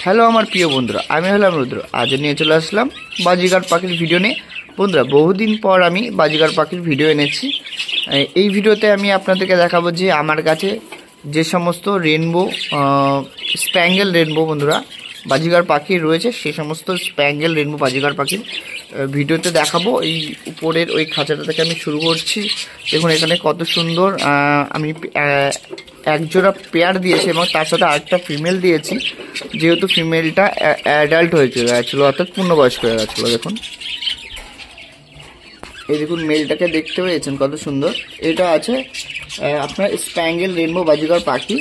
Hello আমার প্রিয় বন্ধুরা, আমি হলাম রুদ্র। আজ নিয়ে চলে আসলাম বাজিগার পাখির ভিডিও নিয়ে। বন্ধুরা, বহুদিন পর আমি বাজিগার পাখির ভিডিও এনেছি। এই ভিডিওতে আমি আপনাদেরকে দেখাবো যে আমার কাছে যে সমস্ত রেনবো স্প্যাঙ্গেল রেনবো বন্ধুরা বাজিগার পাখি রয়েছে, সেই সমস্ত স্প্যাঙ্গেল রেনবো বাজিগার পাখির ভিডিওতে দেখাবো। এই উপরের ওই খাঁচাটা থেকে আমি শুরু করছি। দেখুন এখানে কত সুন্দর আমি একজোড়া পেয়ার দিয়েছি এবং তার সাথে আরেকটা ফিমেল দিয়েছি, যেহেতু ফিমেলটা অ্যাডাল্ট হয়ে গেছিলো, অর্থাৎ পূর্ণবয়স্ক হয়ে গেছিলো। দেখুন এই দেখুন মেলটাকে দেখতে পেয়েছেন কত সুন্দর। এটা আছে আপনার স্প্যাঙ্গেল রেনবো বাজিগার পাখি।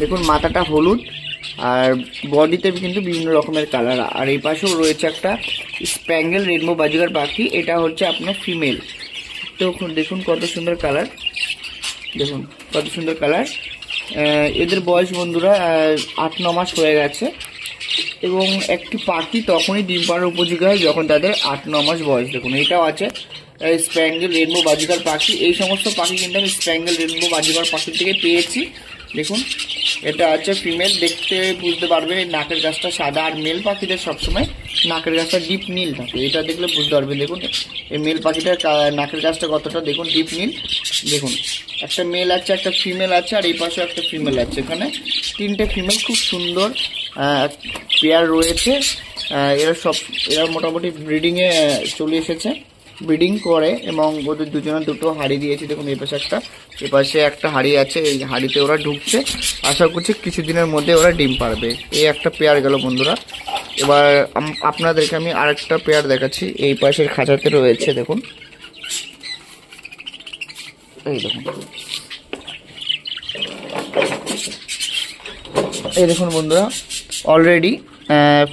দেখুন মাথাটা হলুদ আর বডিতে কিন্তু বিভিন্ন রকমের কালার। আর এই পাশেও রয়েছে একটা স্প্যাঙ্গেল রেনবো বাজিগার পাখি, এটা হচ্ছে আপনার ফিমেল। দেখুন দেখুন কত সুন্দর কালার, দেখুন কত সুন্দর কালার। এদের বয়স বন্ধুরা 8-9 মাস হয়ে গেছে এবং একটি পাখি তখনই ডিম পাড়ার উপযোগী হয় যখন তাদের 8-9 মাস বয়স। দেখুন এটাও আছে স্প্যাঙ্গেল রেনবো বাজিগার পাখি। এই সমস্ত পাখি কিন্তু আমি স্প্যাঙ্গেল রেনবো বাজিগার পাখির থেকে পেয়েছি। দেখুন এটা আছে ফিমেল, দেখতে বুঝতে পারবেন এই নাকের গাছটা সাদা, আর মেল পাখিদের সবসময় নাকের গাছটা ডিপ নীল থাকে, এটা দেখলে বুঝতে পারবেন। দেখুন এই মেল পাখিটার নাকের গাছটা কতটা দেখুন ডিপ নীল। দেখুন একটা মেল আছে, একটা ফিমেল আছে, আর এই পাশেও একটা ফিমেল আছে। এখানে 3টে ফিমেল খুব সুন্দর পেয়ার রয়েছে। এরা মোটামুটি ব্রিডিংয়ে চলে এসেছে, ব্রিডিং করে এবং ওদের দুজনের দুটো হাড়ি দিয়েছি। দেখুন এই পাশে একটা হাড়ি আছে, এই হাড়িতে ওরা ঢুকছে। আশা করছি কিছুদিনের মধ্যে ওরা ডিম পারবে। এই একটা পেয়ার গেল বন্ধুরা। এবার আপনাদেরকে আমি আরেকটা পেয়ার দেখাচ্ছি, এই পাশের খাঁচাতে রয়েছে। দেখুন এই দেখুন, এই দেখুন বন্ধুরা অলরেডি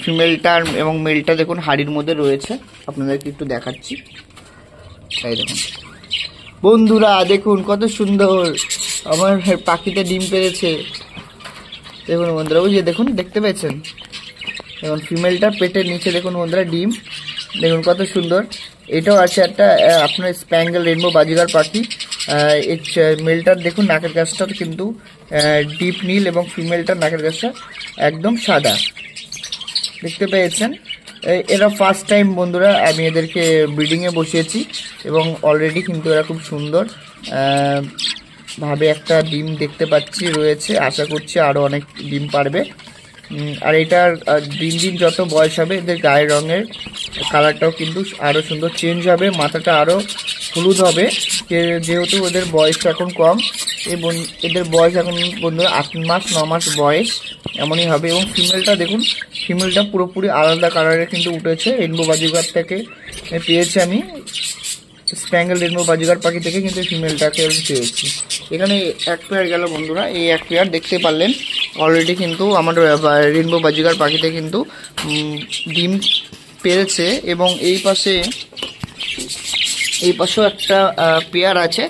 ফিমেলটা এবং মেলটা দেখুন হাড়ির মধ্যে রয়েছে। আপনাদেরকে একটু দেখাচ্ছি, এই দেখুন বন্ধুরা, দেখুন কত সুন্দর আমার পাখিটা ডিম পেড়েছে। দেখুন বন্ধুরা, ওই যে দেখুন দেখতে পেয়েছেন, এখন ফিমেলটা পেটের নিচে দেখুন বন্ধুরা ডিম, দেখুন কত সুন্দর। এটাও আছে একটা আপনার স্প্যাঙ্গেল রেনবো বাজিগার পাখি। এই মেলটার দেখুন নাকের গাছটা কিন্তু ডিপ নীল এবং ফিমেলটার নাকের গাছটা একদম সাদা, দেখতে পেয়েছেন। এরা ফার্স্ট টাইম বন্ধুরা আমি এদেরকে ব্রিডিংয়ে বসিয়েছি এবং অলরেডি কিন্তু এরা খুব সুন্দর ভাবে একটা ডিম দেখতে পাচ্ছি রয়েছে। আশা করছি আরও অনেক ডিম পারবে। আর এটার দিন দিন যত বয়স হবে এদের গায়ের রঙের কালারটাও কিন্তু আরও সুন্দর চেঞ্জ হবে, মাথাটা আরও হলুদ হবে, যেহেতু ওদের বয়স এখন কম। এদের বয়স এখন বন্ধুরা 8-9 মাস বয়স এমনই হবে। এবং ফিমেলটা দেখুন, ফিমেলটা পুরোপুরি আলাদা কালারে কিন্তু উঠেছে। রেনবো বাজিগার থেকে পেয়েছি আমি, স্প্যাঙ্গেল রেনবো বাজিগার পাখি থেকে কিন্তু ফিমেলটাকে আমি পেয়েছি। এখানে এক পেয়ার গেল বন্ধুরা, এই এক পেয়ার দেখতে পারলেন অলরেডি কিন্তু আমার রেনবো বাজিগার পাখিতে কিন্তু ডিম পেরেছে। এবং এই পাশেও একটা পেয়ার আছে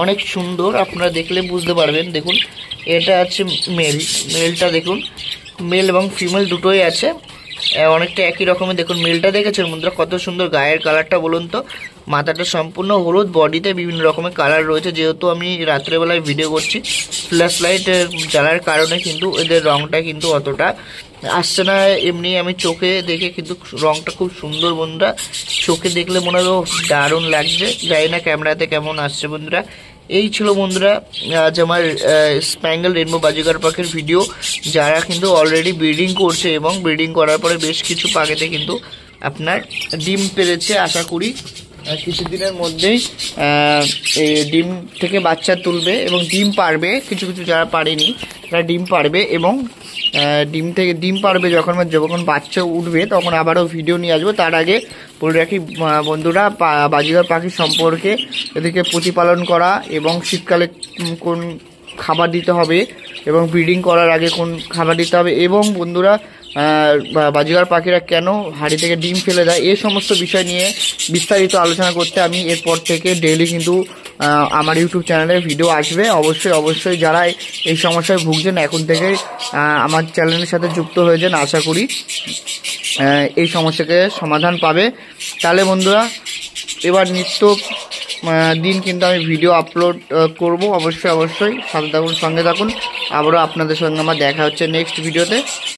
অনেক সুন্দর, আপনারা দেখলে বুঝতে পারবেন। দেখুন এটা আছে মেলটা দেখুন, মেল এবং ফিমেল দুটোই আছে, অনেকটা একই রকমের। দেখুন মেলটা দেখেছেন বন্ধুরা কত সুন্দর গায়ের কালারটা বলুন তো, মাথাটা সম্পূর্ণ হলুদ, বডিতে বিভিন্ন রকমের কালার রয়েছে। যেহেতু আমি রাত্রেবেলায় ভিডিও করছি, ফ্ল্যাশ লাইট জ্বালার কারণে কিন্তু এদের রঙটা কিন্তু অতটা আসছে না। এমনি আমি চোখে দেখে কিন্তু রঙটা খুব সুন্দর বন্ধুরা, চোখে দেখলে মনে হয় দারুণ লাগছে। জানি না ক্যামেরাতে কেমন আসছে বন্ধুরা। এই ছিল বন্ধুরা আজ আমার স্প্যাঙ্গেল রেনবো বাজিগার পাখির ভিডিও, যারা কিন্তু অলরেডি ব্রিডিং করছে এবং ব্রিডিং করার পরে বেশ কিছু পাখিতে কিন্তু আপনার ডিম পেরেছে। আশা করি কিছুদিনের মধ্যেই ডিম থেকে বাচ্চা তুলবে এবং ডিম পারবে। কিছু যারা পারেনি তারা ডিম পারবে এবং ডিম পারবে যখন বাচ্চা উঠবে তখন আবারও ভিডিও নিয়ে আসবো। তার আগে বলে রাখি বন্ধুরা, বাজিগার পাখি সম্পর্কে এদেরকে প্রতিপালন করা এবং শীতকালে কোন খাবার দিতে হবে এবং ব্রিডিং করার আগে কোন খাবার দিতে হবে, এবং বন্ধুরা বাজিগার পাখিরা কেন হাড়ি থেকে ডিম ফেলে দেয়, এই সমস্ত বিষয় নিয়ে বিস্তারিত আলোচনা করতে আমি এরপর থেকে ডেইলি কিন্তু আমার ইউটিউব চ্যানেলে ভিডিও আসবে। অবশ্যই যারা এই সমস্যায় ভুগছেন এখন থেকে আমার চ্যানেলের সাথে যুক্ত হয়ে যান। আশা করি এই সমস্যাকে সমাধান পাবে। তাহলে বন্ধুরা এবার নিত্য দিন কিন্তু আমি ভিডিও আপলোড করব। অবশ্যই সাথে থাকুন, সঙ্গে থাকুন। আবারও আপনাদের সঙ্গে আমার দেখা হচ্ছে নেক্সট ভিডিওতে।